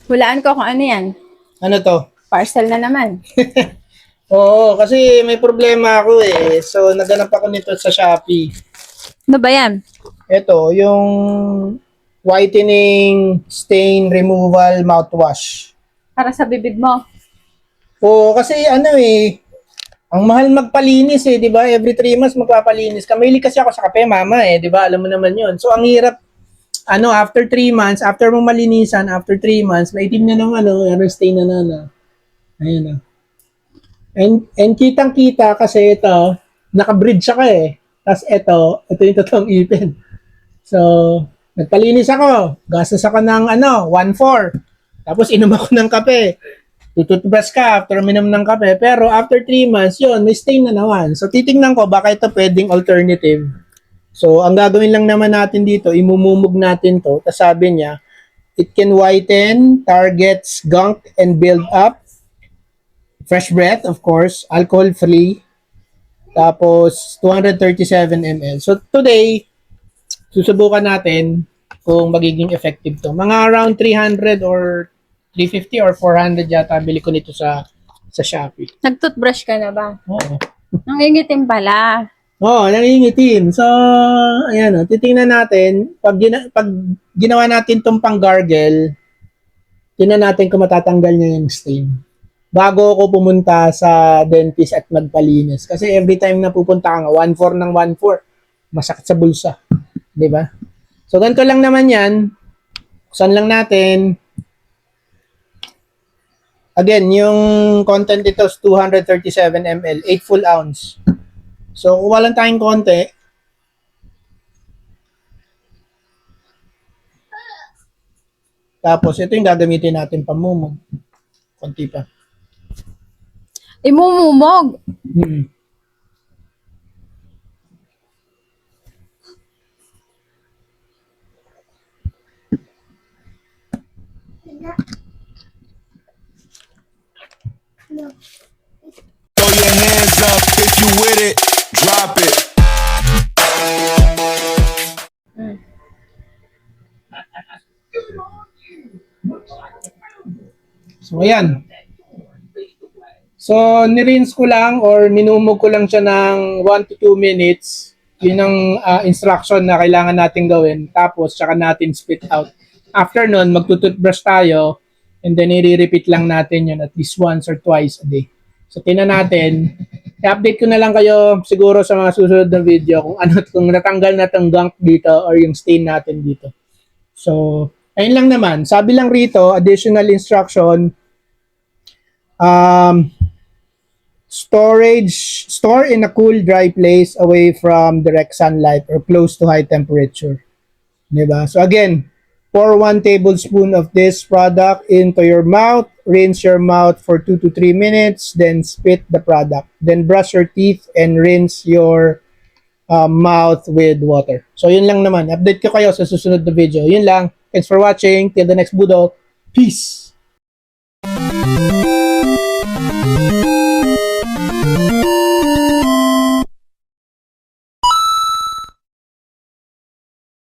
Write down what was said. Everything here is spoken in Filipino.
Hulaan ko kung ano yan. Ano to? Parcel na naman. Oo, kasi may problema ako eh. So, naganap ako nito sa Shopee. Ano ba yan? Ito, yung whitening stain removal mouthwash. Para sa bibig mo. Oo, kasi ano eh, ang mahal magpalinis eh, di ba? Every 3 months magpapalinis ka. Mahilig kasi ako sa kape, mama eh, di ba? Alam mo naman yon. So, ang hirap, after 3 months, after mong malinisan, after 3 months, maitim na ng stain na. Ayun na. And kitang-kita kasi ito, naka-bridge siya ka eh. Tapos ito yung totoong ipin. So, nagpalinis ako. Gastos ako ng 1,400. Tapos inom ako ng kape. Tututbrush ka after uminom ng kape. Pero after 3 months, yun, may stain na naman. So, titingnan ko baka ito pwedeng alternative. So, ang gagawin lang naman natin dito, imumumog natin to. Tapos sabi niya, it can whiten, targets gunk, and build up. Fresh breath, of course, alcohol-free. Tapos, 237 ml. So, today, susubukan natin kung magiging effective to. Mga around 300 or 350 or 400 yata bili ko nito sa Shopee. Nag-toothbrush ka na ba? Oo. Nangingitim pala. Oo, nangingitim. So, ayan o, titingnan natin. Pag ginawa natin itong pang-gargle, tingnan natin kung matatanggal niya yung stain. Bago ako pumunta sa dentist at magpalinis. Kasi every time na pupunta ka nga, 1,400 ng 1,400, masakit sa bulsa. Di ba? So, ganito lang naman yan. Buksan lang natin. Again, yung content dito is 237 ml, 8 full ounce. So, kuha lang tayong konti. Tapos, ito yung gagamitin natin pamumog. Konti pa. Imumumog. Hmm. Throw your hands up if you with it. Drop it. So, ayan. So, nirinse ko lang or minumog ko lang siya ng 1 to 2 minutes. Yun ang instruction na kailangan natin gawin. Tapos, tsaka natin spit out. After nun, magtututbrush tayo and then i-repeat lang natin yun at least once or twice a day. So, tingnan natin. I-update ko na lang kayo siguro sa mga susunod na video kung natanggal na tong gunk dito or yung stain natin dito. So, ayun lang naman. Sabi lang rito, additional instruction, store in a cool, dry place away from direct sunlight or close to high temperature. Diba? So again, pour 1 tablespoon of this product into your mouth, rinse your mouth for 2 to 3 minutes, then spit the product. Then brush your teeth and rinse your mouth with water. So yun lang naman. Update ko kayo sa susunod na video. Yun lang. Thanks for watching. Till the next budol. Peace!